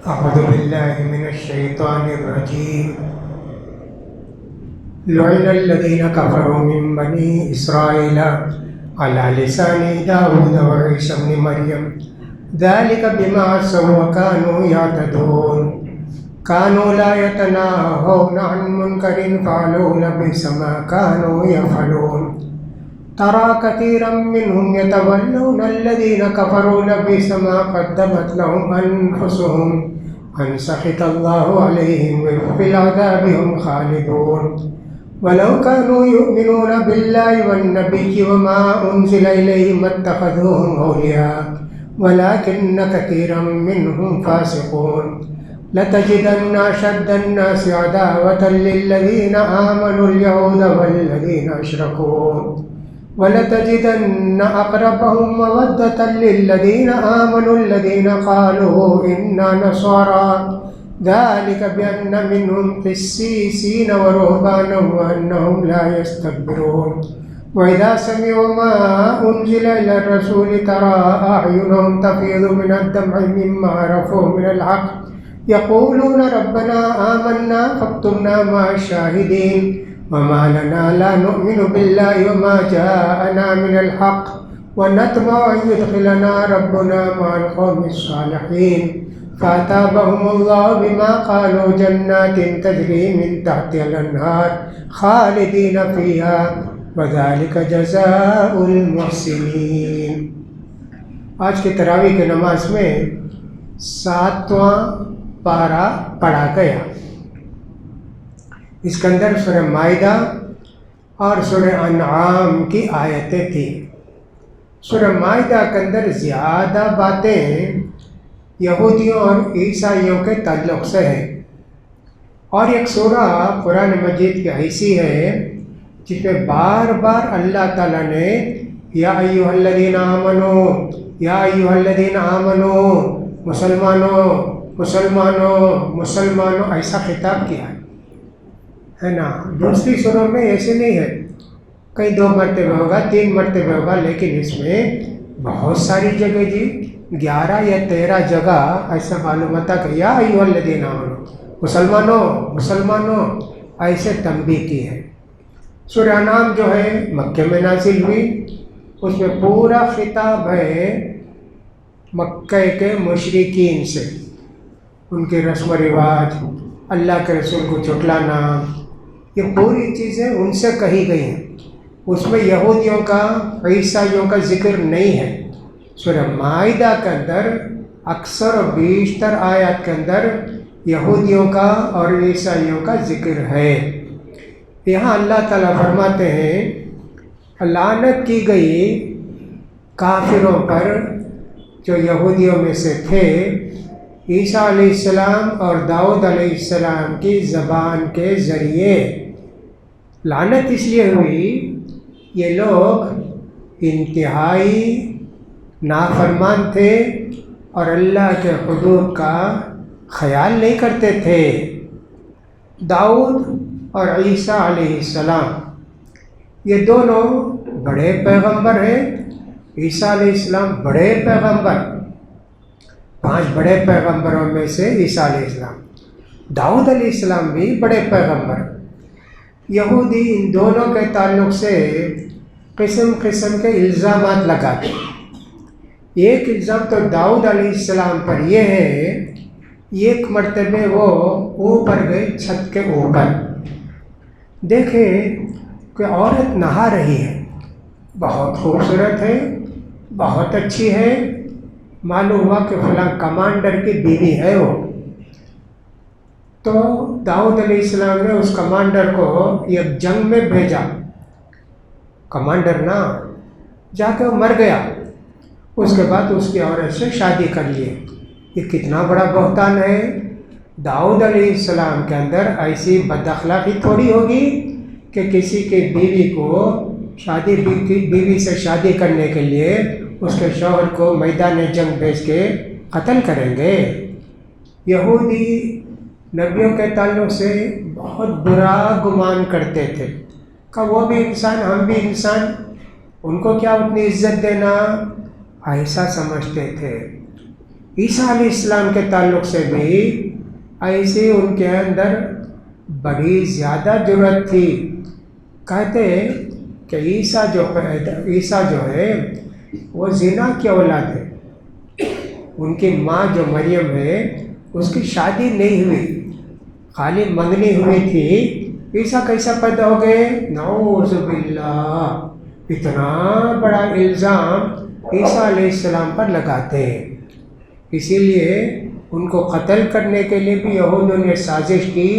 أعوذ بالله من الشيطان الرجيم. لعن الذين كفروا من بني إسرائيل على لسان داود وعيسى ابن مريم ذلك بما عصوا وكانوا يعتدون كانوا لا يتناهون عن منكر فعلوه لبئس ما كانوا يفعلون ترى كثيرا منهم يتولون الذين كفروا لبئس ما قدمت لهم أنفسهم أن سخط الله عليهم وفي العذاب هم خالدون ولو كانوا يؤمنون بالله والنبي وما أنزل إليهم ما اتخذوهم أولياء ولكن كثيرا منهم فاسقون لتجدن أشد الناس عداوة للذين آمنوا اليهود والذين أشركوا ولتجدن أقربهم مودة للذين آمنوا الذين قالوا إنا نصارى ذلك بأن منهم قسيسين ورهبانا وأنهم لا يستكبرون وإذا سمعوا ما أنزل إلى الرسول ترى أعينهم تفيض من الدمع مما عرفوا من الحق يقولون ربنا آمنا فاكتبنا مع الشاهدين وما لنا لا نؤمن بالله وما جاءنا من الحق ونطمع أن يدخلنا ربنا مع القوم الصالحين فأتابهم الله بما قالوا جنات تجري من تحتها الأنهار خالدين فيها وذلك جزاء المحسنين. آج کی تراویح کی نماز میں 7واں پارہ پڑھا گیا. اس کے اندر سورہ مائدہ اور سورہ انعام کی آیتیں تھیں. سورہ مائدہ کے اندر زیادہ باتیں یہودیوں اور عیسائیوں کے تعلق سے ہیں، اور ایک سورہ قرآن مجید کی ایسی ہے جس میں بار بار اللہ تعالیٰ نے یا ایھا الذین آمنو یا ایھا الذین آمنو مسلمانوں مسلمانوں مسلمانوں ایسا خطاب کیا ہے نا. دوسری سوروں میں ایسے نہیں ہے، کئی 2 مرتبہ ہوگا 3 مرتبہ ہوگا، لیکن اس میں بہت ساری جگہ 11 یا 13 جگہ ایسا معلوم ہوتا کہ یا ایھا الذین آمنو مسلمانوں مسلمانوں ایسے تنبیہ کی ہے. سورہ انعام جو ہے مکہ میں نازل ہوئی، اس میں پورا خطاب ہے مکہ کے مشرکین سے، ان کے رسم و رواج، اللہ کے رسول کو جھٹلانا، یہ پوری چیزیں ان سے کہی گئی ہیں. اس میں یہودیوں کا عیسائیوں کا ذکر نہیں ہے. سورہ مائدہ کے اندر اکثر و بیشتر آیات کے اندر یہودیوں کا اور عیسائیوں کا ذکر ہے. یہاں اللہ تعالیٰ فرماتے ہیں لعنت کی گئی کافروں پر جو یہودیوں میں سے تھے عیسیٰ علیہ السلام اور داؤد علیہ السلام کی زبان کے ذریعے. لعنت اس لیے ہوئی یہ لوگ انتہائی نافرمان تھے اور اللہ کے حدود کا خیال نہیں کرتے تھے. داؤد اور عیسیٰ علیہ السلام یہ دونوں بڑے پیغمبر ہیں. عیسیٰ علیہ السلام بڑے پیغمبر، 5 بڑے پیغمبروں میں سے عیسیٰ علیہ السلام. داؤد علیہ السلام بھی بڑے پیغمبر. یہودی ان دونوں کے تعلق سے قسم قسم کے الزامات لگاتے. ایک الزام تو داؤد علیہ السلام پر یہ ہے، ایک مرتبہ وہ اوپر گئے چھت کے اوپر، دیکھیں کہ عورت نہا رہی ہے، بہت خوبصورت ہے، بہت اچھی ہے، معلوم ہوا کہ فلاں کمانڈر کی بیوی ہے وہ. تو داؤد علیہ السلام نے اس کمانڈر کو ایک جنگ میں بھیجا. کمانڈر نا جا کے مر گیا، اس کے بعد اس کی عورت سے شادی کر لیے. یہ کتنا بڑا بہتان ہے. داؤد علیہ السلام کے اندر ایسی بد اخلاقی تھوڑی ہوگی کہ کسی کے بیوی کو بیوی سے شادی کرنے کے لیے اس کے شوہر کو میدان جنگ بھیج کے قتل کریں گے. یہودی نبیوں کے تعلق سے بہت برا گمان کرتے تھے کہ وہ بھی انسان ہم بھی انسان، ان کو کیا اتنی عزت دینا، ایسا سمجھتے تھے. عیسیٰ علیہ السلام کے تعلق سے بھی ایسے ان کے اندر بڑی زیادہ جرأت تھی. کہتے ہیں کہ عیسیٰ جو ہے وہ زنا کی اولاد ہے. ان کی ماں جو مریم ہے اس کی شادی نہیں ہوئی، خالی منگنی ہوئی تھی. عیسیٰ کیسا پیدا ہو گئے؟ نعوذ باللہ. اتنا بڑا الزام عیسیٰ علیہ السلام پر لگاتے ہیں. اسی لیے ان کو قتل کرنے کے لیے بھی یہودوں نے سازش کی،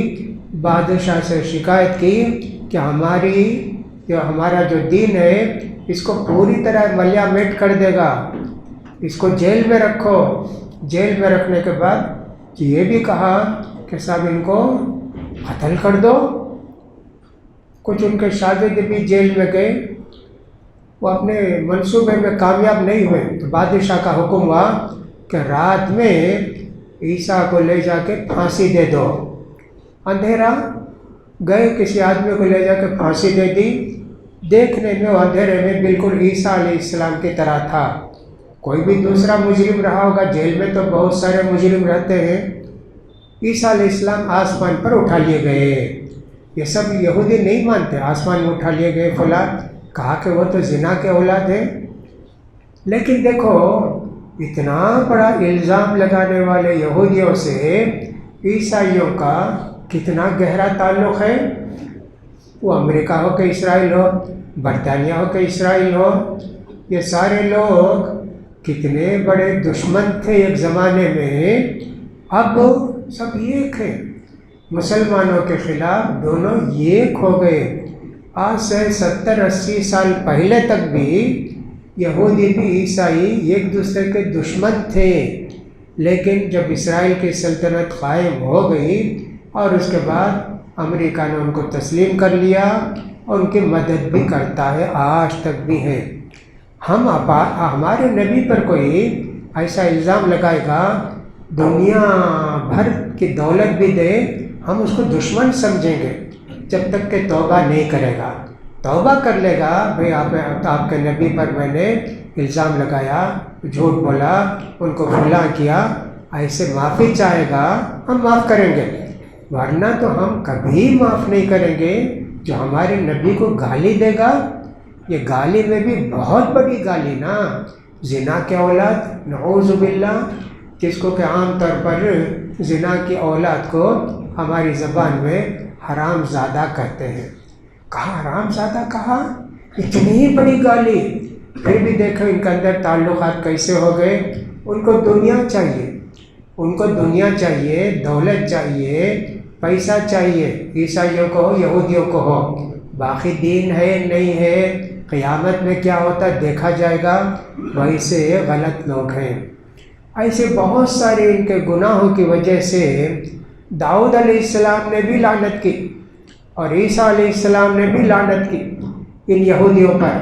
بادشاہ سے شکایت کی کہ ہمارا جو دین ہے اس کو پوری طرح ملیا میٹ کر دے گا، اس کو جیل میں رکھو. جیل میں رکھنے کے بعد یہ بھی کہا کہ صاحب ان کو قتل کر دو. کچھ ان کے شاگرد بھی جیل میں گئے، وہ اپنے منصوبے میں کامیاب نہیں ہوئے. تو بادشاہ کا حکم ہوا کہ رات میں عیسیٰ کو لے جا کے پھانسی دے دو. اندھیرا، گئے کسی آدمی کو لے جا کے پھانسی دے دی. دیکھنے میں وہ اندھیرے میں بالکل عیسیٰ علیہ السلام کی طرح تھا. کوئی بھی دوسرا مجرم رہا ہوگا، جیل میں تو بہت سارے مجرم رہتے ہیں. عیسیٰ علیہ السلام آسمان پر اٹھا لیے گئے. یہ سب یہودی نہیں مانتے، آسمان میں اٹھا لیے گئے فلاں، کہا کہ وہ تو زنا کے اولاد ہیں. لیکن دیکھو اتنا بڑا الزام لگانے والے یہودیوں سے عیسائیوں کا کتنا گہرا تعلق ہے. وہ امریکہ ہو کہ اسرائیل ہو، برطانیہ ہو کہ اسرائیل ہو، یہ سارے لوگ کتنے بڑے دشمن تھے ایک زمانے میں. اب سب ایک ہیں، مسلمانوں کے خلاف دونوں ایک ہو گئے. آج سے 70-80 سال پہلے تک بھی یہودی بھی عیسائی ایک دوسرے کے دشمن تھے. لیکن جب اسرائیل کی سلطنت قائم ہو گئی اور اس کے بعد امریکہ نے ان کو تسلیم کر لیا اور ان کی مدد بھی کرتا ہے، آج تک بھی ہے. ہمارے نبی پر کوئی ایسا الزام لگائے گا، دنیا بھر کی دولت بھی دے، ہم اس کو دشمن سمجھیں گے جب تک کہ توبہ نہیں کرے گا. توبہ کر لے گا، بھئی آپ کے نبی پر میں نے الزام لگایا، جھوٹ بولا، ان کو فلاں کیا، ایسے معافی چاہے گا، ہم معاف کریں گے. ورنہ تو ہم کبھی معاف نہیں کریں گے. جو ہمارے نبی کو گالی دے گا، یہ گالی میں بھی بہت بڑی گالی نا، زنا کے اولاد، نعوذ باللہ، جس کو کہ عام طور پر زنا کی اولاد کو ہماری زبان میں حرام زادہ کہتے ہیں. کہا حرام زادہ، کہا اتنی بڑی گالی. پھر بھی دیکھو ان کے اندر تعلقات کیسے ہو گئے. ان کو دنیا چاہیے، ان کو دنیا چاہیے، دولت چاہیے، پیسہ چاہیے. عیسائیوں کو ہو، یہودیوں کو ہو. باقی دین ہے نہیں ہے، قیامت میں کیا ہوتا دیکھا جائے گا. ویسے غلط لوگ ہیں. ایسے بہت سارے ان کے گناہوں کی وجہ سے داؤد علیہ السلام نے بھی لعنت کی اور عیسیٰ علیہ السلام نے بھی لعنت کی ان یہودیوں پر.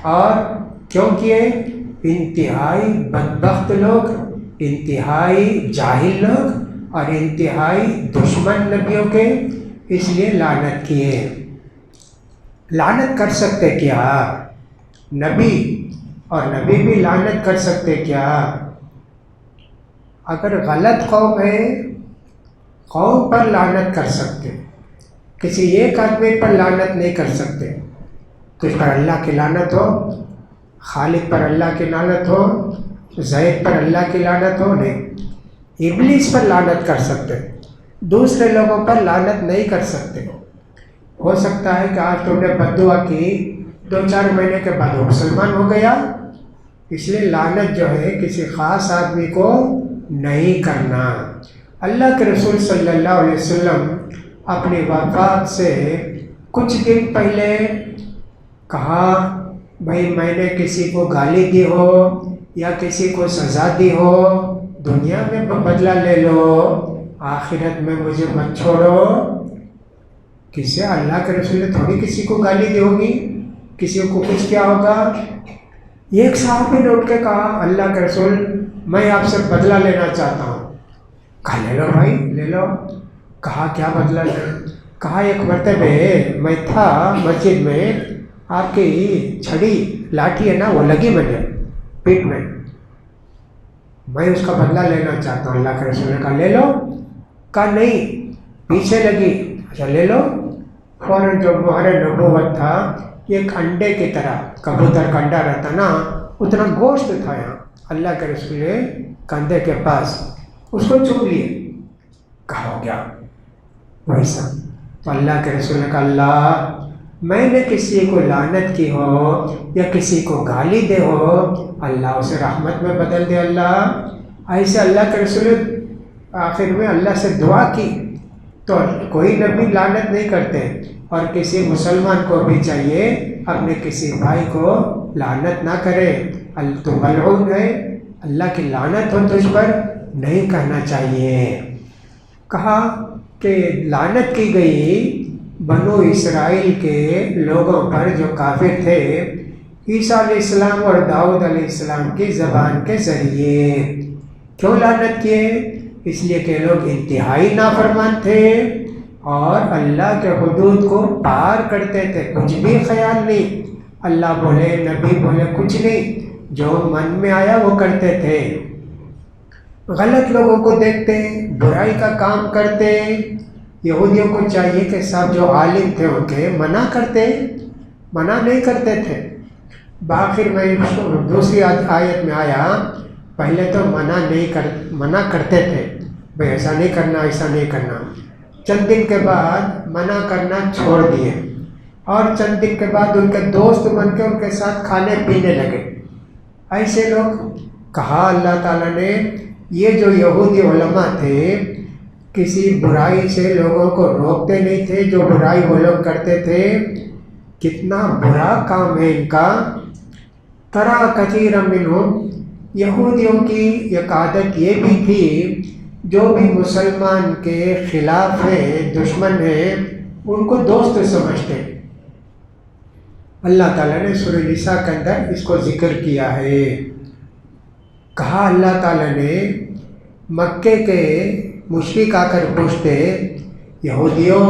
اور کیوں کیے؟ انتہائی بدبخت لوگ، انتہائی جاہل لوگ اور انتہائی دشمن نبیوں کے، اس لیے لعنت کیے. لعنت کر سکتے کیا نبی؟ اور نبی بھی لعنت کر سکتے کیا؟ اگر غلط قوم ہے، قوم پر لعنت کر سکتے، کسی ایک آدمی پر لعنت نہیں کر سکتے. تجھ پر اللہ کی لعنت ہو، خالد پر اللہ کی لعنت ہو، زید پر اللہ کی لعنت ہو، نہیں. ابلیس پر لعنت کر سکتے، دوسرے لوگوں پر لعنت نہیں کر سکتے. ہو سکتا ہے کہ آج تم نے بد دعا کی، 2-4 مہینے کے بعد وہ مسلمان ہو گیا. اس لیے لعنت جو ہے کسی خاص آدمی کو نہیں کرنا. اللہ کے رسول صلی اللہ علیہ وسلم اپنی وفات سے کچھ دن پہلے کہا، بھائی میں نے کسی کو گالی دی ہو یا کسی کو سزا دی ہو، دنیا میں بدلہ لے لو، آخرت میں مجھے مت چھوڑو. کسی اللہ کے رسول نے تھوڑی کسی کو گالی دی ہوگی، کسی کو کچھ کیا ہوگا. ایک صحابی نے اٹھ کے کہا، اللہ کے رسول میں آپ سے بدلہ لینا چاہتا ہوں. کہا لے لو بھائی، لے لو. کہا کیا بدلہ لے؟ کہا ایک مرتبہ میں تھا مسجد میں، آپ کی چھڑی لاٹھی ہے نا وہ لگی مجھے پیٹ میں. میں اس کا بدلہ لینا چاہتا ہوں۔ اللہ کے رسول نے کہا لے لو، کہا نہیں، پیچھے لگی، اچھا لے لو۔ فوراً جو مہر نبوت تھا، یہ ایک انڈے کی طرح، کبوتر کا انڈا رہتا نا، اتنا گوشت تھا یہاں، اللہ کے رسول نے کندھے کے پاس اس کو چوم لیے، کہا ہو گیا ویسا۔ تو اللہ کے رسول نے کہا اللہ، میں نے کسی کو لعنت کی ہو یا کسی کو گالی دے ہو، اللہ اسے رحمت میں بدل دے اللہ۔ ایسے اللہ کے رسول آخر میں اللہ سے دعا کی۔ تو کوئی نبی لعنت نہیں کرتے، اور کسی مسلمان کو بھی چاہیے اپنے کسی بھائی کو لعنت نہ کرے، تو ملعون ہے، اللہ کی لعنت ہو تجھ پر، نہیں کہنا چاہیے۔ کہا کہ لعنت کی گئی بنو اسرائیل کے لوگوں پر جو کافر تھے، عیسیٰ علیہ السلام اور داؤد علیہ السلام کی زبان کے ذریعے۔ کیوں لعنت کیے؟ اس لیے کہ لوگ انتہائی نافرمان تھے اور اللہ کے حدود کو پار کرتے تھے، کچھ بھی خیال نہیں، اللہ بولے نبی بولے کچھ نہیں، جو من میں آیا وہ کرتے تھے، غلط لوگوں کو دیکھتے، برائی کا کام کرتے۔ یہودیوں کو چاہیے کہ سب جو عالم تھے ان کے منع کرتے، منع نہیں کرتے تھے۔ بآخر میں دوسری آیت میں آیا، پہلے تو منع کرتے تھے، بھئی ایسا نہیں کرنا، ایسا نہیں کرنا، چند دن کے بعد منع کرنا چھوڑ دیے، اور چند دن کے بعد ان کے دوست بن کے ان کے ساتھ کھانے پینے لگے۔ ایسے لوگ، کہا اللہ تعالیٰ نے یہ جو یہودی علماء تھے کسی برائی سے لوگوں کو روکتے نہیں تھے، جو برائی وہ لوگ کرتے تھے، کتنا برا کام ہے ان کا۔ ترا کثیرا منہم، یہودیوں کی ایک عادت یہ بھی تھی، جو بھی مسلمان کے خلاف ہے، دشمن ہے، ان کو دوست سمجھتے۔ اللہ تعالیٰ نے سورہ نساء کے اندر اس کو ذکر کیا ہے۔ کہا اللہ تعالیٰ نے مکے کے مشرک آ کر پوچھتے، یہودیوں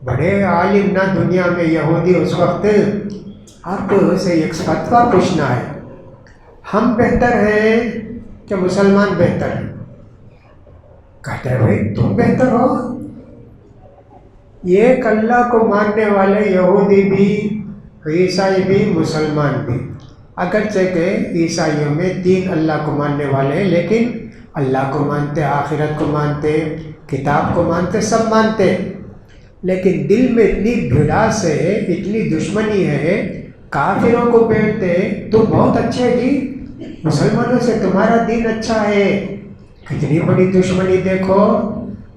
بڑے عالم نہ دنیا میں یہودی اس وقت، آپ سے ایک فتویٰ پوچھنا ہے، ہم بہتر ہیں کہ مسلمان بہتر ہیں؟ کہتے ہیں بھائی تم بہتر ہو، ایک اللہ کو ماننے والے یہودی بھی، عیسائی بھی، مسلمان بھی، اگرچہ کہ عیسائیوں میں 3 اللہ کو ماننے والے ہیں، لیکن اللہ کو مانتے، آخرت کو مانتے، کتاب کو مانتے، سب مانتے، لیکن دل میں اتنی بھڑاس ہے، اتنی دشمنی ہے، کافروں کو بیٹھتے تو بہت اچھے جی، مسلمانوں سے تمہارا دین اچھا ہے، کتنی بڑی دشمنی دیکھو،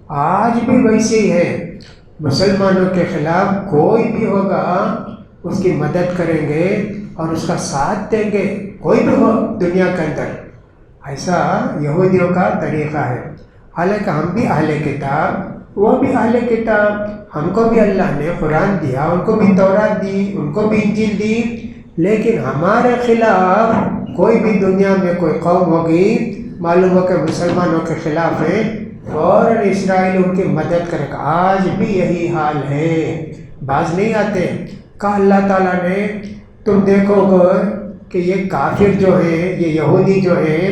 آج بھی ویسی ہے، مسلمانوں کے خلاف کوئی بھی ہوگا اس کی مدد کریں گے اور اس کا ساتھ دیں گے، کوئی بھی ہو دنیا کے اندر، ایسا یہودیوں کا طریقہ ہے۔ حالانکہ ہم بھی اہل کتاب، وہ بھی اہل کتاب، ہم کو بھی اللہ نے قرآن دیا، ان کو بھی تورات دی، ان کو بھی انجیل دی، لیکن ہمارے خلاف کوئی بھی دنیا میں کوئی قوم ہوگی، معلوم ہو کہ مسلمانوں کے خلاف ہے، فوراً اسرائیل ان کی مدد کرے گا۔ آج بھی یہی حال ہے، باز نہیں آتے۔ کہا اللہ تعالیٰ نے تم دیکھو گے کہ یہ کافر جو ہیں، یہ یہودی جو ہیں،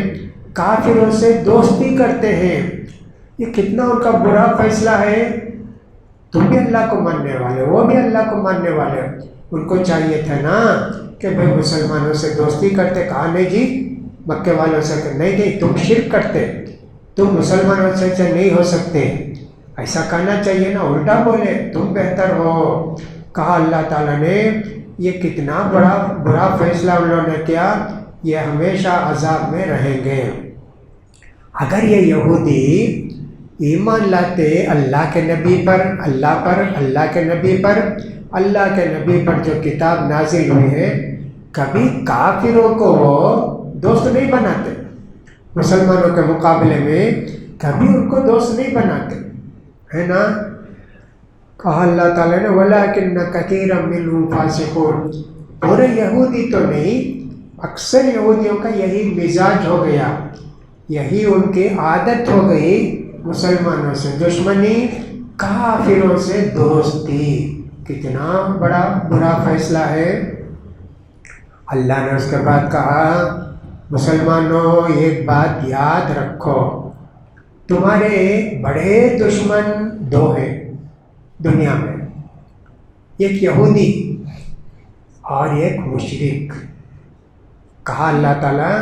کافروں سے دوستی کرتے ہیں، یہ کتنا ان کا برا فیصلہ ہے۔ تم بھی اللہ کو ماننے والے، وہ بھی اللہ کو ماننے والے، ان کو چاہیے تھا نا کہ بھائی مسلمانوں سے دوستی کرتے، کہا نہیں جی مکے والوں سے، نہیں نہیں تم شرک کرتے، تم مسلمانوں سے نہیں ہو سکتے، ایسا کہنا چاہیے نا، الٹا بولے تم بہتر ہو۔ کہا اللہ تعالیٰ نے یہ کتنا برا فیصلہ انہوں نے کیا، یہ ہمیشہ عذاب میں رہیں گے۔ اگر یہ یہودی ایمان لاتے اللہ کے نبی پر، اللہ کے نبی پر، اللہ کے نبی پر جو کتاب نازل ہوئی ہے، کبھی کافروں کو وہ دوست نہیں بناتے، مسلمانوں کے مقابلے میں کبھی ان کو دوست نہیں بناتے، ہے نا۔ کہا اللہ تعالیٰ نے وَلَٰكِنَّ كَثِيرًا مِّنْهُمْ فَاسِقُونَ، پورے یہودی تو نہیں، اکثر یہودیوں کا یہی مزاج ہو گیا، یہی ان کی عادت ہو گئی، مسلمانوں سے دشمنی، کافروں سے دوستی۔ کتنا بڑا برا فیصلہ ہے۔ اللہ نے اس کے بعد کہا مسلمانوں ایک بات یاد رکھو، تمہارے بڑے دشمن دو ہیں دنیا میں، ایک یہودی اور ایک مشرک۔ کہا اللہ تعالیٰ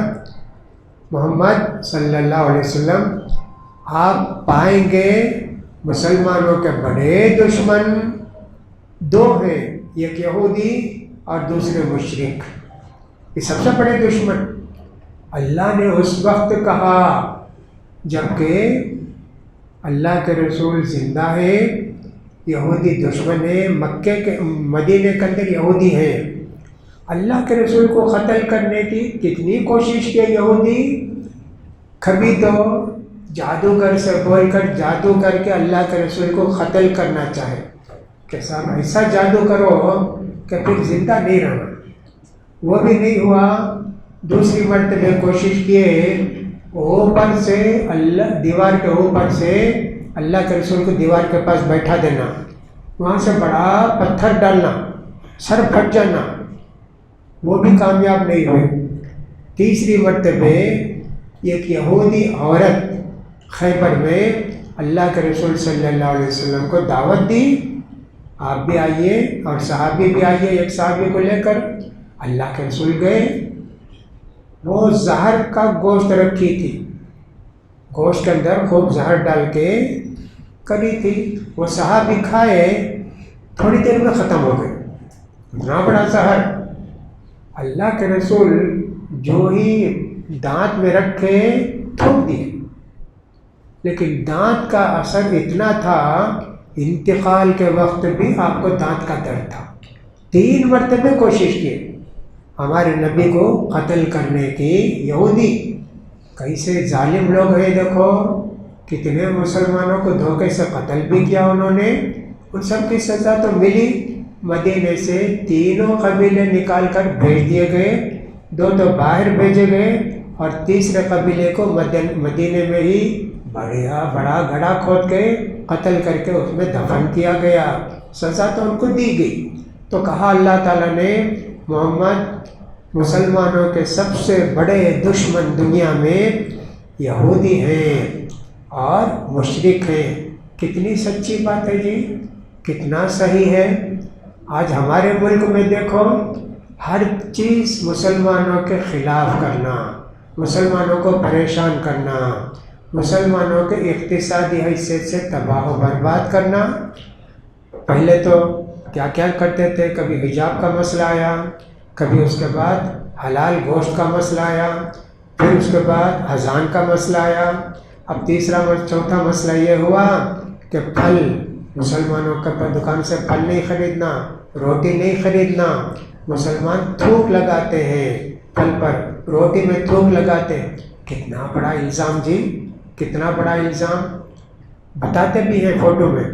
محمد صلی اللہ علیہ وسلم آپ پائیں گے مسلمانوں کے بڑے دشمن دو ہیں، ایک یہودی اور دوسرے مشرک، یہ سب سے بڑے دشمن۔ اللہ نے اس وقت کہا جبکہ اللہ کے رسول زندہ ہے، یہودی دشمن ہے، مکے کے مدینے کے اندر یہودی ہیں، اللہ کے رسول کو قتل کرنے کی کتنی کوشش کی یہودی، کبھی تو جادوگر سے بول کر جادو کر کے اللہ کے رسول کو قتل کرنا چاہے کہ صاحب ایسا جادو کرو کہ پھر زندہ نہیں رہنا، وہ بھی نہیں ہوا۔ دوسری مرتبہ کوشش کیے اوپر سے اللہ دیوار کے اوپر سے اللہ کے رسول کو دیوار کے پاس بیٹھا دینا، وہاں سے بڑا پتھر ڈالنا، سر پھٹ جانا، وہ بھی کامیاب نہیں ہوئے۔ تیسری مرتبہ ایک یہودی عورت خیبر میں اللہ کے رسول صلی اللہ علیہ وسلم کو دعوت دی، آپ بھی آئیے اور صحابی بھی آئیے، ایک صحابی کو لے کر اللہ کے رسول گئے۔ وہ زہر کا گوشت رکھی تھی، گوشت کے اندر خوب زہر ڈال کے کری تھی، وہ صحابی کھائے، تھوڑی دیر میں ختم ہو گئے، اتنا بڑا زہر۔ اللہ کے رسول جو ہی دانت میں رکھے تھوک دیے، لیکن دانت کا اثر اتنا تھا انتقال کے وقت بھی آپ کو دانت کا درد تھا۔ 3 مرتبہ کوشش کی ہمارے نبی کو قتل کرنے کی، یہودی کیسے ظالم لوگ ہیں، دیکھو کتنے مسلمانوں کو دھوکے سے قتل بھی کیا انہوں نے، ان سب کی سزا تو ملی۔ مدینے سے 3 قبیلے نکال کر بھیج دیے گئے، 2 تو باہر بھیجے گئے اور تیسرے قبیلے کو مدینے میں ہی بڑا گڑھا کھود کے قتل کر کے اس میں دفن کیا گیا، سزا تو ان کو دی گئی۔ تو کہا اللہ تعالیٰ نے محمد مسلمانوں کے سب سے بڑے دشمن دنیا میں یہودی ہیں اور مشرک ہیں۔ کتنی سچی بات ہے جی، کتنا صحیح ہے۔ آج ہمارے ملک میں دیکھو ہر چیز مسلمانوں کے خلاف کرنا، مسلمانوں کو پریشان کرنا، مسلمانوں کے اقتصادی حیثیت سے تباہ و برباد کرنا۔ پہلے تو کیا کیا کرتے تھے، کبھی حجاب کا مسئلہ آیا، کبھی اس کے بعد حلال گوشت کا مسئلہ آیا، پھر اس کے بعد اذان کا مسئلہ آیا، اب تیسرا چوتھا مسئلہ یہ ہوا کہ پھل، مسلمانوں کا دکان سے پھل نہیں خریدنا، روٹی نہیں خریدنا، مسلمان تھوک لگاتے ہیں پھل پر، روٹی میں تھوک لگاتے ہیں۔ کتنا بڑا الزام جی، کتنا بڑا الزام، بتاتے بھی ہیں فوٹو میں۔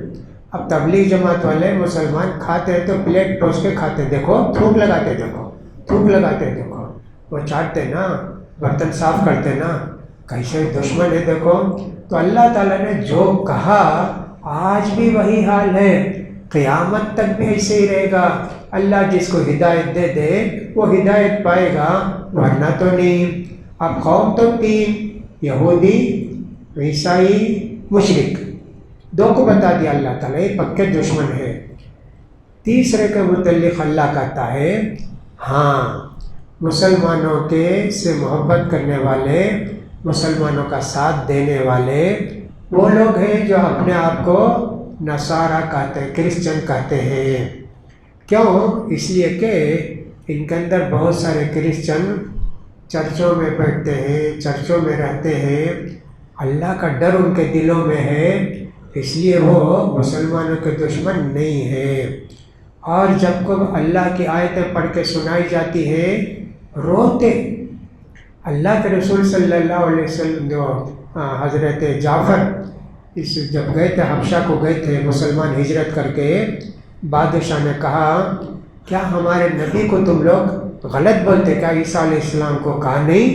اب تبلیغ جماعت والے مسلمان کھاتے ہیں تو پلیٹ ٹوس کے کھاتے، دیکھو تھوک لگاتے، دیکھو تھوک لگاتے، دیکھو وہ چاٹتے نا، برتن صاف کرتے نا، کیسے دشمن ہے دیکھو۔ تو اللہ تعالیٰ نے جو کہا آج بھی وہی حال ہے، قیامت تک بھی ایسے ہی رہے گا۔ اللہ جس کو ہدایت دے دے وہ ہدایت پائے گا، ورنہ تو نہیں۔ اب قوم تو 3، یہودی، عیسائی، مشرک، 2 کو بتا دیا اللہ تعالیٰ، یہ پکے دشمن ہے۔ تیسرے کے متعلق اللہ کہتا ہے ہاں مسلمانوں کے سے محبت کرنے والے، مسلمانوں کا ساتھ دینے والے وہ لوگ ہیں جو اپنے آپ کو نصارہ کہتے ہیں، کرسچن کہتے ہیں۔ کیوں؟ اس لیے کہ ان کے اندر بہت سارے کرسچن چرچوں میں بیٹھتے ہیں، چرچوں میں رہتے ہیں، اللہ کا ڈر ان کے دلوں میں ہے، اس لیے وہ مسلمانوں کے دشمن نہیں ہیں۔ اور جب کو اللہ کی آیتیں پڑھ کے سنائی جاتی ہیں روتے۔ اللہ کے رسول صلی اللہ علیہ وسلم جو حضرت جعفر جب گئے تھے حبشہ کو گئے تھے، مسلمان ہجرت کر کے، بادشاہ نے کہا کیا ہمارے نبی کو تم لوگ غلط بولتے، کیا عیسیٰ علیہ السلام کو؟ کہا نہیں،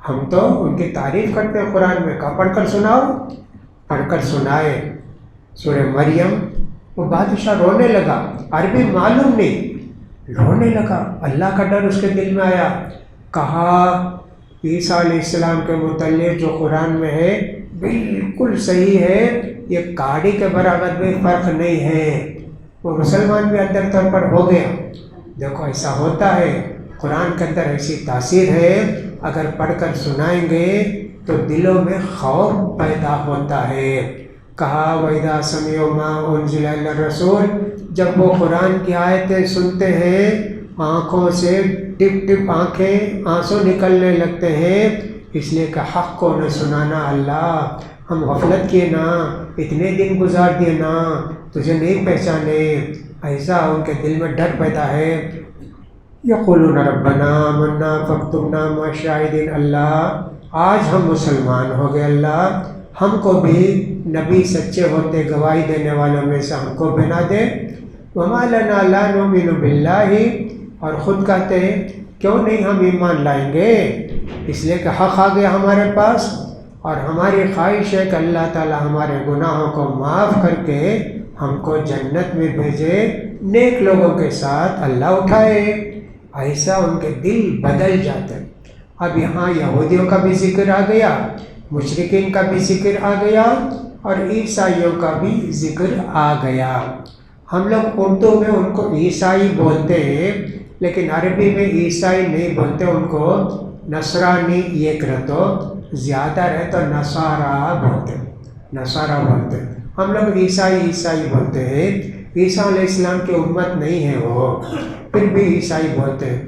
ہم تو ان کی تعریف کرتے ہیں قرآن میں۔ کہا پڑھ کر سناؤ، پڑھ کر سنائے سورہ مریم۔ وہ بادشاہ رونے لگا، عربی معلوم نہیں، رونے لگا، اللہ کا ڈر اس کے دل میں آیا۔ کہا عیسیٰ علیہ السلام کے متعلق جو قرآن میں ہے بالکل صحیح ہے، یہ کاڑی کے برابر بھی فرق نہیں ہے، وہ مسلمان بھی اندر طور پر ہو گیا۔ دیکھو ایسا ہوتا ہے، قرآن کے اندر ایسی تاثیر ہے، اگر پڑھ کر سنائیں گے تو دلوں میں خوف پیدا ہوتا ہے۔ کہا وَإِذَا سَمِعُوا مَا أُنزِلَ إِلَى الرَّسُولِ، جب وہ قرآن کی آیتیں سنتے ہیں آنکھوں سے ٹپ ٹپ آنسو نکلنے لگتے ہیں، اس لیے کہ حق کو نہ سنانا اللہ، ہم غفلت کیے نا، اتنے دن گزار دیے نا، تجھے نہیں پہچانے، ایسا ان کے دل میں ڈر پیدا ہے۔ یقولون ربنا آمنا فاکتبنا مع الشاہدین، اللہ آج ہم مسلمان ہو گئے، اللہ ہم کو بھی نبی سچے ہوتے گواہی دینے والوں میں سے ہم کو بنا دے۔ وما لنا لا نؤمن باللہ، اور خود کہتے ہیں کیوں نہیں ہم ایمان لائیں گے، اس لیے کہ حق آ گیا ہمارے پاس، اور ہماری خواہش ہے کہ اللہ تعالی ہمارے گناہوں کو معاف کر کے ہم کو جنت میں بھیجے، نیک لوگوں کے ساتھ اللہ اٹھائے۔ ایسا ان کے دل بدل جاتے۔ اب یہاں یہودیوں کا بھی ذکر آ گیا، مشرکین کا بھی ذکر آ گیا، اور عیسائیوں کا بھی ذکر آ گیا۔ ہم لوگ اردو میں ان کو عیسائی بولتے ہیں، لیکن عربی میں عیسائی نہیں بولتے، ان کو نصرانی یہ کرے تو زیادہ رہے تو نصارہ بولتے، نصارہ بولتے۔ ہم لوگ عیسائی بولتے ہیں، عیسیٰ علیہ السلام کی امت نہیں ہے وہ، پھر بھی عیسائی بولتے ہیں۔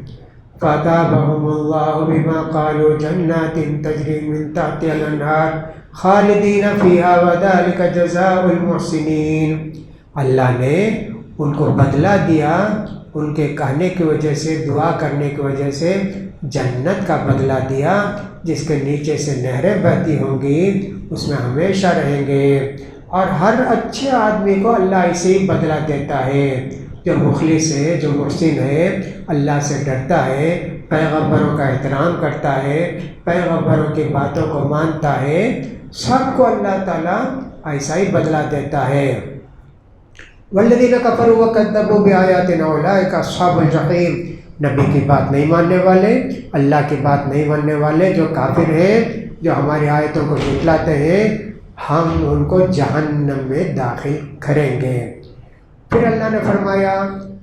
فَأَثَابَهُمُ اللَّهُ بِمَا قَالُوا جَنَّاتٍ تَجْرِي مِن تَحْتِهَا الْأَنْهَارُ خَالِدِينَ فِيهَا وَذَلِكَ جَزَاءُ الْمُحْسِنِينَ، اللہ نے ان کو بدلہ دیا ان کے کہنے کی وجہ سے، دعا کرنے کی وجہ سے جنت کا بدلہ دیا، جس کے نیچے سے نہریں بہتی ہوں گی، اس میں ہمیشہ رہیں گے۔ اور ہر اچھے آدمی کو اللہ ایسے ہی بدلہ دیتا ہے، جو مخلص ہے، جو محسن ہے، اللہ سے ڈرتا ہے، پیغمبروں کا احترام کرتا ہے، پیغمبروں کی باتوں کو مانتا ہے، سب کو اللہ تعالیٰ ایسا ہی بدلہ دیتا ہے۔ والذین کفروا وکذبوا بآیاتنا اولئک اصحاب الجحیم، نبی کی بات نہیں ماننے والے، اللہ کی بات نہیں ماننے والے جو کافر ہیں، جو ہماری آیتوں کو جھٹلاتے ہیں، ہم ان کو جہنم میں داخل کریں گے۔ پھر اللہ نے فرمایا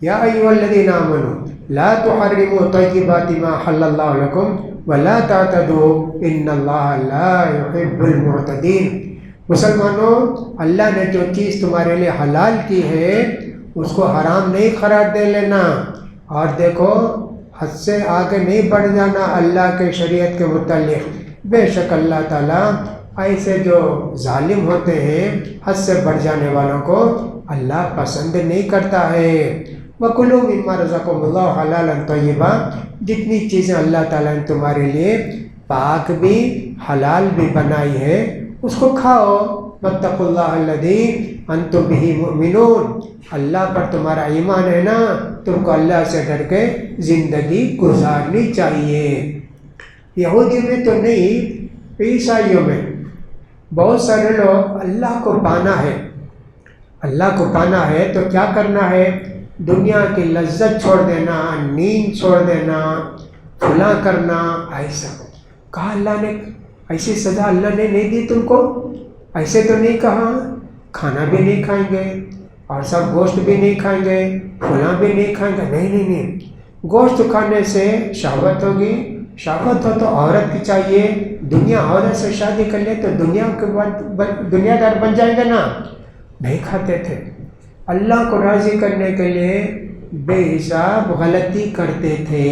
یا ایھا الذین آمنوا لا تحرموا طیبات ما حل اللہ لکم ولا تعتدوا ان اللہ لا يحب المعتدین، مسلمانوں اللہ نے جو چیز تمہارے لیے حلال کی ہے اس کو حرام نہیں قرار دے لینا، اور دیکھو حد سے آگے نہیں بڑھ جانا اللہ کے شریعت کے متعلق۔ بے شک اللہ تعالیٰ ایسے جو ظالم ہوتے ہیں، حد سے بڑھ جانے والوں کو اللہ پسند نہیں کرتا ہے۔ وَكُلُوا مِمَّا رَزَقَكُمُ اللَّهُ حَلَالًا طَيِّبًا، جتنی چیزیں اللہ تعالیٰ نے تمہارے لیے پاک بھی حلال بھی بنائی ہے اس کو کھاؤ۔ وَاتَّقُوا اللَّهَ الَّذِي أَنْتُمْ بِهِ مُؤْمِنُونَ، اللہ پر تمہارا ایمان ہے نا، تم کو اللہ سے ڈر کے زندگی گزارنی چاہیے۔ یہودیوں میں تو نہیں، عیسائیوں میں بہت سارے لوگ اللہ کو پانا ہے، اللہ کو پانا ہے تو کیا کرنا ہے، دنیا کی لذت چھوڑ دینا، نیند چھوڑ دینا، فلاں کرنا، ایسا کہا اللہ نے، ایسی سزا اللہ نے نہیں دی تم کو، ایسے تو نہیں کہا کھانا بھی نہیں کھائیں گے اور سب گوشت بھی نہیں کھائیں گے، فلاں بھی نہیں کھائیں گے، نہیں، گوشت کھانے سے شہوت ہوگی، شہوت ہو تو عورت کی چاہیے، دنیا عورت سے شادی کر لے تو دنیا کے بعد دنیا دار بن جائیں گے نا، نہیں کھاتے تھے۔ اللہ کو راضی کرنے کے لیے بے حساب غلطی کرتے تھے۔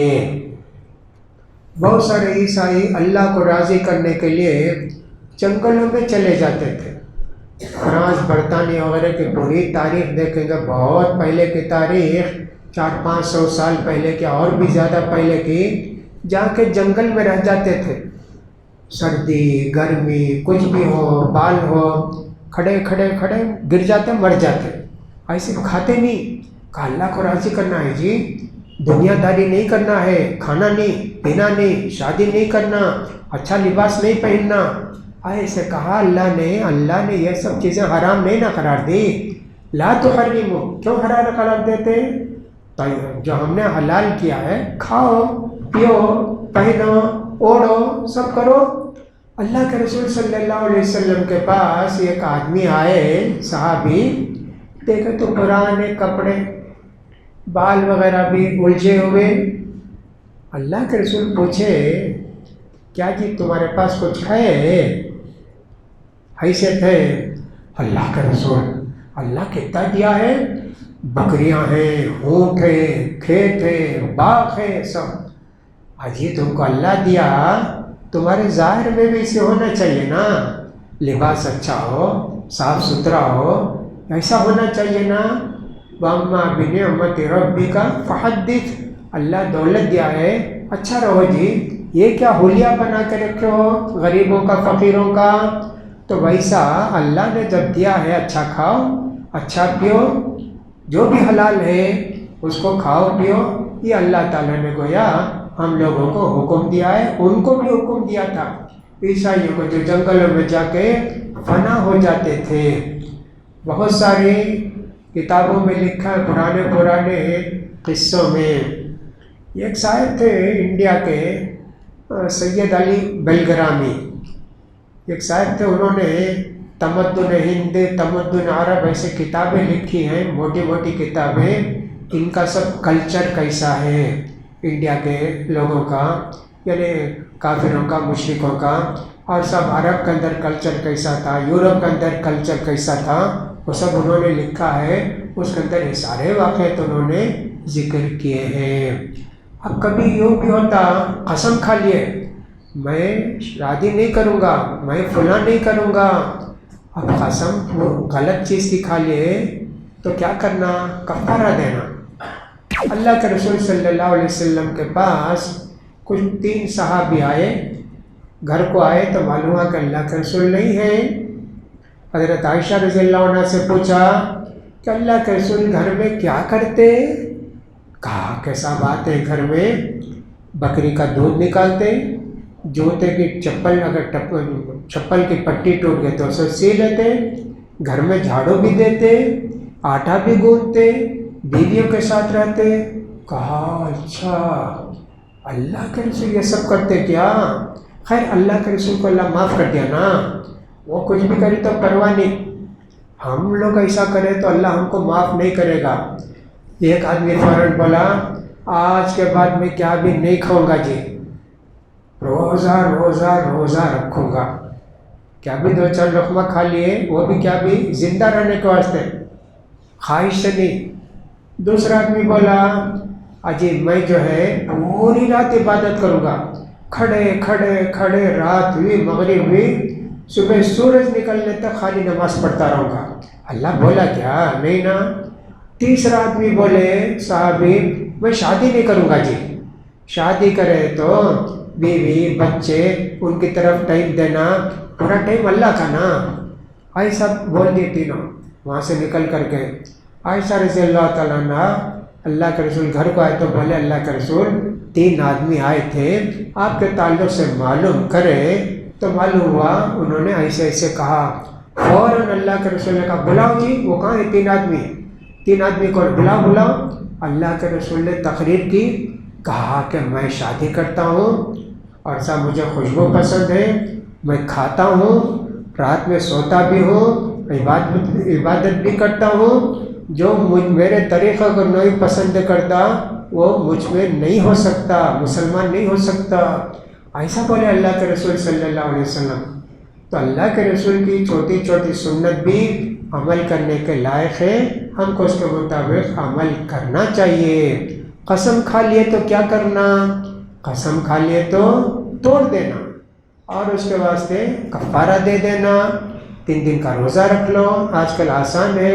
بہت سارے عیسائی اللہ کو راضی کرنے کے لیے جنگلوں میں چلے جاتے تھے۔ فرانس، برطانیہ وغیرہ کی پوری تاریخ دیکھیں گے، بہت پہلے کی تاریخ، 400-500 سال پہلے کی اور بھی زیادہ پہلے کی، جا کے جنگل میں رہ جاتے تھے، سردی گرمی کچھ بھی ہو، بال ہو، کھڑے گر جاتے، مر جاتے، ایسے کھاتے نہیں۔ کہ اللہ کو راضی کرنا ہے جی، دنیا داری نہیں کرنا ہے، کھانا نہیں، پینا نہیں، شادی نہیں کرنا، اچھا لباس نہیں پہننا، ایسے کہا اللہ نے یہ سب چیزیں حرام نہیں نہ قرار دی۔ لا تحرموا، کیوں حرام قرار دیتے؟ تو جو ہم نے حلال کیا ہے کھاؤ، پیو، پہنو، اوڑھو، سب کرو۔ اللہ کے رسول صلی اللہ علیہ وسلم کے پاس ایک آدمی آئے، صحابی، دیکھے تو پرانے کپڑے، بال وغیرہ بھی الجھے ہوئے۔ اللہ کے رسول پوچھے کیا جی تمہارے پاس کچھ ہے؟ حیثیت ہے؟ اللہ کے رسول، اللہ کتنا دیا ہے، بکریاں ہیں، اونٹ ہے، کھیت ہے، باغ ہے، سب۔ اجی تم کو اللہ دیا، تمہارے ظاہر میں بھی اسے ہونا چاہیے نا، لباس اچھا ہو، صاف ستھرا ہو، ایسا ہونا چاہیے نا۔ وَأَمَّا بِنِعْمَتِ رَبِّكَ فَحَدِّثْ، اللہ دولت دیا ہے، اچھا رہو جی، یہ کیا حلیہ بنا کے رکھے ہو غریبوں کا، فقیروں کا؟ تو ویسا اللہ نے جب دیا ہے، اچھا کھاؤ، اچھا پیو، جو بھی حلال ہے اس کو کھاؤ پیو۔ یہ اللہ تعالیٰ نے گویا ہم لوگوں کو حکم دیا ہے، ان کو بھی حکم دیا تھا، عیسائیوں کو جو جنگلوں میں جا کے فنا ہو جاتے تھے۔ بہت ساری کتابوں میں لکھا ہے، پرانے قصوں میں۔ ایک صاحب تھے انڈیا کے، سید علی بلگرامی، ایک صاحب تھے، انہوں نے تمدن ہند، تمدن عرب ایسے کتابیں لکھی ہیں، موٹی موٹی کتابیں، ان کا سب کلچر کیسا ہے انڈیا کے لوگوں کا، یعنی کافروں کا، مشرکوں کا، اور سب عرب کے اندر کلچر کیسا تھا، یورپ کے اندر کلچر کیسا تھا، وہ سب انہوں نے لکھا ہے۔ اس کے اندر یہ سارے واقعات انہوں نے ذکر کیے ہیں۔ اب کبھی یوں بھی ہوتا، قسم کھا لیے میں شادی نہیں کروں گا، میں فلاں نہیں کروں گا، اب قسم غلط چیز کی کھا لیے تو کیا کرنا؟ کفارہ دینا۔ اللہ کے رسول صلی اللہ علیہ وسلم کے پاس کچھ 3 صحابی آئے، گھر کو آئے تو معلوم ہوا کہ اللہ کے رسول نہیں ہیں۔ حضرت عائشہ رضی اللہ عنہ سے پوچھا کہ اللہ کے رسول گھر میں کیا کرتے؟ کہا کیسا بات ہے، گھر میں بکری کا دودھ نکالتے، جوتے کی چپل، اگر چپل کی پٹی ٹوٹ گئے تو اسے سی لیتے، گھر میں جھاڑو بھی دیتے، آٹا بھی گوندتے، بیویوں کے ساتھ رہتے۔ کہا اچھا اللہ کے رسول یہ سب کرتے کیا؟ خیر اللہ کے رسول کو اللہ معاف کر دیا نا، وہ کچھ بھی کرے تو پرواہ نہیں، ہم لوگ ایسا کریں تو اللہ ہم کو معاف نہیں کرے گا۔ ایک آدمی فوراً بولا آج کے بعد میں کیا بھی نہیں کھاؤں گا جی، روزہ رکھوں گا۔ کیا بھی 2-4 لقمہ کھا لیے، وہ بھی کیا بھی زندہ رہنے کے واسطے، خواہش سے نہیں۔ دوسرا آدمی بولا اجی میں جو ہے پوری رات عبادت کروں گا، کھڑے رات ہوئی، مغرب ہوئی، صبح سورج نکلنے تک خالی نماز پڑھتا رہوں گا۔ اللہ بولا کیا؟ نہیں نا۔ تیسرا آدمی بولے صحابی میں شادی نہیں کروں گا جی، شادی کرے تو بیوی بچے ان کی طرف ٹائم دینا، پورا ٹائم اللہ کا نا۔ ایسا بول دی تینوں، وہاں سے نکل کر کے عائشہ رضی اللہ تعالیٰ عنہ اللہ کے رسول گھر کو آئے تو بولے اللہ کے رسول 3 آدمی آئے تھے، آپ کے تعلق سے معلوم کرے تو معلوم ہوا انہوں نے ایسے کہا۔ فوراً اللہ کے رسول نے کہا بلاؤ جی، وہ کہاں ہے 3 آدمی؟ 3 آدمی کو بلاؤ۔ اللہ کے رسول نے تقریر کی، کہا کہ میں شادی کرتا ہوں اور سب مجھے خوشبو پسند ہے، میں کھاتا ہوں، رات میں سوتا بھی ہوں، عبادت بھی کرتا ہوں، جو میرے طریقہ کو نہیں پسند کرتا وہ مجھ میں نہیں ہو سکتا، مسلمان نہیں ہو سکتا۔ ایسا بولے اللہ کے رسول صلی اللہ علیہ وسلم۔ تو اللہ کے رسول کی چھوٹی چھوٹی سنت بھی عمل کرنے کے لائق ہے، ہم کو اس کے مطابق عمل کرنا چاہیے۔ قسم کھا لیے تو کیا کرنا؟ قسم کھا لیے تو توڑ دینا اور اس کے واسطے کفارہ دے دینا، 3 دن کا روزہ رکھ لو، آج کل آسان ہے،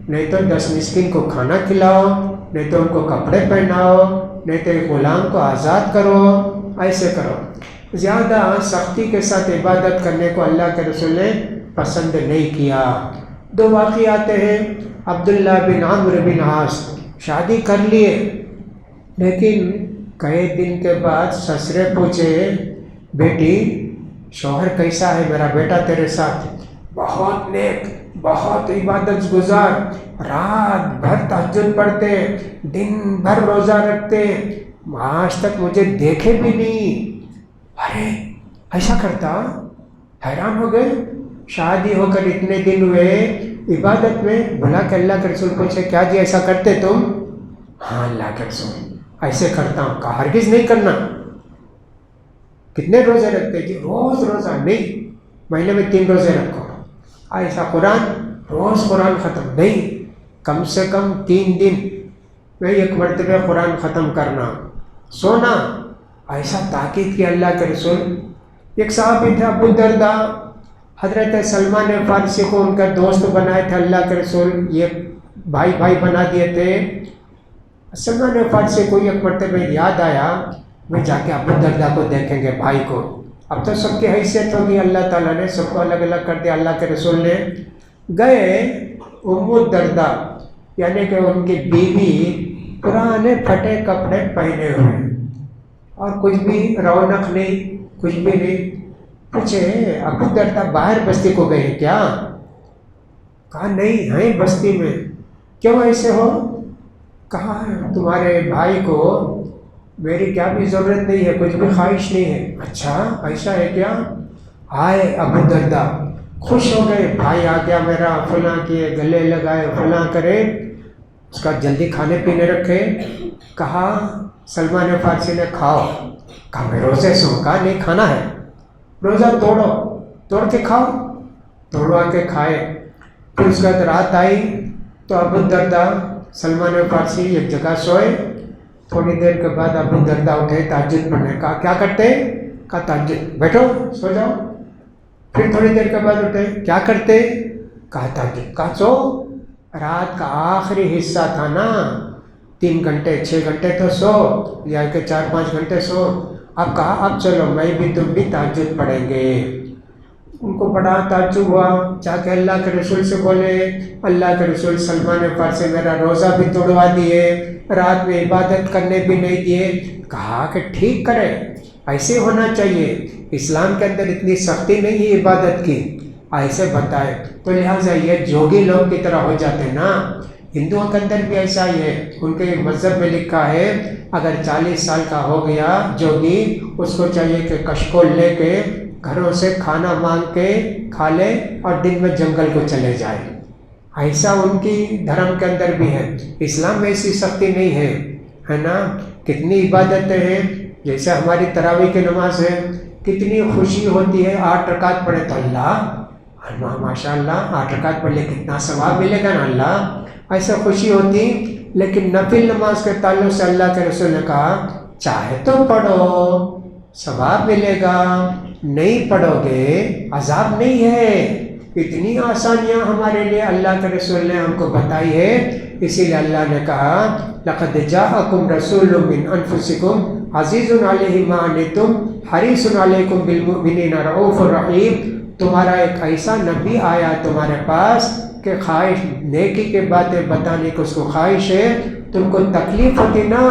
نہیں تو 10 مسکین کو کھانا کھلاؤ، نہیں تو ان کو کپڑے پہناؤ، نہیں تو ایک غلام کو آزاد کرو، ایسے کرو۔ زیادہ سختی کے ساتھ عبادت کرنے کو اللہ کے رسول نے پسند نہیں کیا۔ 2 واقعات ہیں، عبداللہ بن عمرو بن عاص شادی کر لیے، لیکن کئی دن کے بعد سسرے پوچھے بیٹی شوہر کیسا ہے میرا بیٹا تیرے ساتھ؟ بہت نیک، بہت عبادت گزار، رات بھر تہجد پڑھتے، دن بھر روزہ رکھتے، آج تک مجھے دیکھے بھی نہیں۔ ارے ایسا کرتا؟ حیران ہو گئے. شادی ہو کر اتنے دن ہوئے عبادت میں. بلا کہ اللہ کے رسول پوچھے کیا جی ایسا کرتے تم؟ ہاں اللہ کے رسول ایسے کرتا ہوں. کہا ہرگز نہیں کرنا. کتنے روزے رکھتے؟ جی روز روزہ نہیں، مہینے میں 3 روزے رکھو. ایسا قرآن روز قرآن ختم نہیں، کم سے کم 3 دن میں 1 مرتبہ قرآن ختم کرنا. سونا ایسا تاکید کیا اللہ کے رسول. ایک صحابی تھے ابو الدرداء، حضرت سلمان فارسی کو ان کا دوست بنائے تھے اللہ کے رسول، یہ بھائی بھائی بنا دیے تھے. سلمان فارسی کو 1 مرتبہ یاد آیا میں جا کے ابو الدرداء کو دیکھیں گے بھائی کو. اب تو سب کی حیثیت ہوگی، اللہ تعالیٰ نے سب کو الگ الگ کر دیا. اللہ کے رسول نے گئے، ام الدرداء یعنی کہ ان کی بیوی پرانے پھٹے کپڑے پہنے ہوئے اور کچھ بھی رونق نہیں، کچھ بھی نہیں. پوچھے ابو الدرداء باہر بستی کو گئے کیا؟ کہا نہیں ہیں بستی میں. کیوں ایسے ہو؟ کہا تمہارے بھائی کو میری کیا بھی ضرورت نہیں ہے، کچھ بھی خواہش نہیں ہے. اچھا ایسا ہے کیا؟ آئے ابو الدرداء خوش ہو گئے، بھائی آ گیا میرا، فلاں کیے، گلے لگائے، فلاں کرے، اس کا جلدی کھانے پینے رکھے. کہا سلمان فارسی نے کھاؤ. کہا میں روزے سے ہوں. کہا نہیں کھانا ہے، روزہ توڑو، توڑ کے کھاؤ. توڑوا کے کھائے. پھر اس کے بعد رات آئی تو ابو الدرداء سلمان فارسی ایک جگہ سوئے. تھوڑی دیر کے بعد ابو الدرداء اٹھے تہجد پڑھنے. کہا کیا کرتے؟ کہا تہجد. بیٹھو سو جاؤ. پھر تھوڑی دیر کے بعد اٹھے. کیا کرتے؟ کہا تہجد. کہا سو، رات کا آخری حصہ تھا نا، 3 گھنٹے 6 گھنٹے تو سو، یا کہ 4-5 گھنٹے سو. اب کہا اب چلو میں بھی تم بھی تہجد پڑھیں گے. ان کو بڑا تعجب ہوا. جا کے اللہ کے رسول سے بولے اللہ کے رسول سلمان فارسی میرا روزہ بھی توڑوا دیے، رات میں عبادت کرنے بھی نہیں دیے. کہا کہ ٹھیک کرے، ایسے ہونا چاہیے، اسلام کے اندر اتنی سختی نہیں ہے عبادت کی، ایسے بتائے. تو لہٰذا یہ جوگی لوگ کی طرح ہو جاتے نا. ہندوؤں کے اندر بھی ایسا ہی ہے، ان کے مذہب میں لکھا ہے اگر 40 سال کا ہو گیا جوگی، اس کو چاہیے کہ کشکول لے کے گھروں سے کھانا مانگ کے کھا لے اور دن میں جنگل کو چلے جائے. ایسا ان کی دھرم کے اندر بھی ہے. اسلام میں ایسی سختی نہیں ہے نا. کتنی عبادتیں ہیں، جیسے ہماری تراویح کی نماز ہے، کتنی خوشی ہوتی ہے. 8 رکعت پڑھے تو اللہ ماشاء اللہ 8 رکعت پڑھ لے کتنا ثواب ملے گا نا اللہ، ایسا خوشی ہوتی. لیکن نفل نماز کے تعلق سے اللہ کے رسول نے کہا چاہے تو پڑھو ثواب ملے گا، نہیں پڑھو گے عذاب نہیں ہے. اتنی آسانیاں ہمارے لیے اللہ کے رسول نے ہم کو بتائی ہے. اسی لیے اللہ نے کہا لقد جاءکم رسول من انفسکم عزیز علیہ ما عنتم حریص علیکم بالمؤمنین رؤوف الرحیم. تمہارا ایک ایسا نبی آیا تمہارے پاس کہ خواہش نیکی کے باتیں بتانے کو اس کو خواہش ہے، تم کو تکلیف ہوتی نا،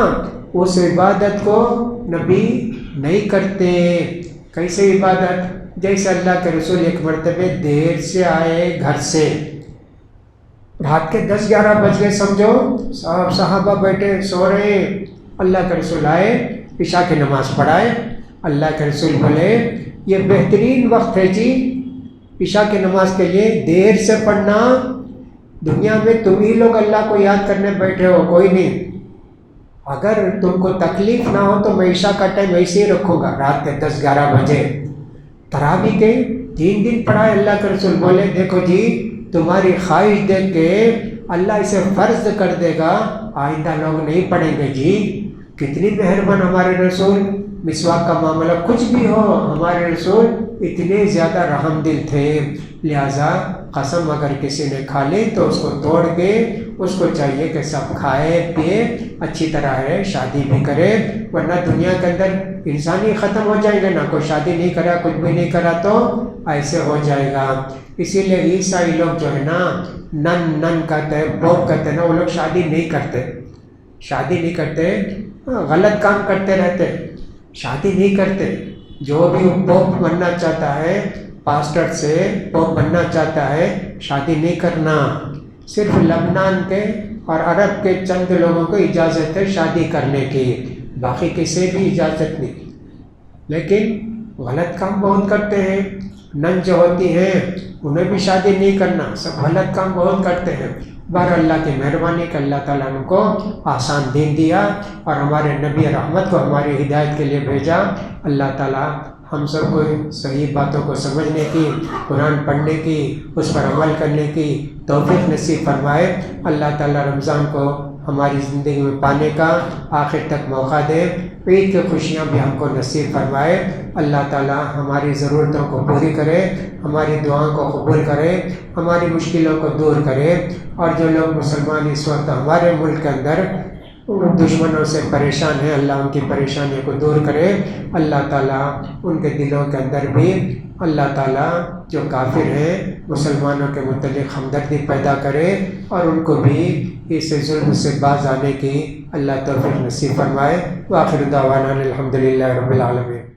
اس عبادت کو نبی نہیں کرتے. کیسے عبادت؟ جیسے اللہ کے رسول ایک مرتبہ دیر سے آئے گھر سے، رات کے 10-11 بج گئے سمجھو، صحابہ بیٹھے سو رہے. اللہ کے رسول آئے، عشاء کی نماز پڑھائے. اللہ کے رسول بولے یہ بہترین وقت ہے جی عشاء کی نماز کے لیے، دیر سے پڑھنا. دنیا میں تم ہی لوگ اللہ کو یاد کرنے بیٹھے ہو، کوئی نہیں. اگر تم کو تکلیف نہ ہو تو میں عشاء کا ٹائم ایسے ہی رکھوں گا، رات کے 10-11 بجے. تراویح کے 3 دن پڑھائے. اللہ کے رسول بولے دیکھو جی تمہاری خواہش دیکھ کے اللہ اسے فرض کر دے گا، آئندہ لوگ نہیں پڑھیں گے. جی کتنی مہربان ہمارے رسول. مسواک کا معاملہ کچھ بھی ہو، ہمارے رسول اتنے زیادہ رحم دل تھے. لہٰذا قسم اگر کسی نے کھا لی تو اس کو توڑ کے اس کو چاہیے کہ سب کھائے پیے اچھی طرح ہے، شادی بھی کرے، ورنہ دنیا کے اندر انسان ہی ختم ہو جائیں گے. نہ کوئی شادی نہیں کرا، کچھ بھی نہیں کرا تو ایسے ہو جائے گا. اسی لیے عیسائی لوگ جو ہے نا نن کہتے ہیں، پوپ کہتے ہیں نا، وہ لوگ شادی نہیں کرتے، شادی نہیں کرتے، غلط کام کرتے رہتے، شادی نہیں کرتے. جو بھی پوپ بننا چاہتا ہے، پاسٹر سے پوپ بننا چاہتا ہے، شادی نہیں کرنا. صرف لبنان کے اور عرب کے چند لوگوں کو اجازت ہے شادی کرنے کی، باقی کسی بھی اجازت نہیں. لیکن غلط کام بہت کرتے ہیں، نن جو ہوتی ہیں انہیں بھی شادی نہیں کرنا، سب غلط کام بہت کرتے ہیں۔ بہر اللہ کی مہربانی کہ اللہ تعالیٰ نے ان کو آسان دین دیا اور ہمارے نبی رحمت کو ہماری ہدایت کے لیے بھیجا۔ اللہ تعالیٰ ہم سب کو صحیح باتوں کو سمجھنے کی، قرآن پڑھنے کی، اس پر عمل کرنے کی توفیق نصیب فرمائے۔ اللہ تعالیٰ رمضان کو ہماری زندگی میں پانے کا آخر تک موقع دے، عید کی خوشیاں بھی ہم کو نصیب فرمائے۔ اللہ تعالیٰ ہماری ضرورتوں کو پوری کرے، ہماری دعاؤں کو قبول کرے، ہماری مشکلوں کو دور کرے، اور جو لوگ مسلمان اس وقت ہمارے ملک کے اندر دشمنوں سے پریشان ہیں، اللہ ان کی پریشانیوں کو دور کرے۔ اللہ تعالیٰ ان کے دلوں کے اندر بھی اللہ تعالیٰ جو کافر ہیں مسلمانوں کے متعلق ہمدردی پیدا کرے، اور ان کو بھی اس ظلم سے باز آنے کی اللہ توفیق نصیب فرمائے۔ وآخر دعوانا الحمدللہ رب العالمین۔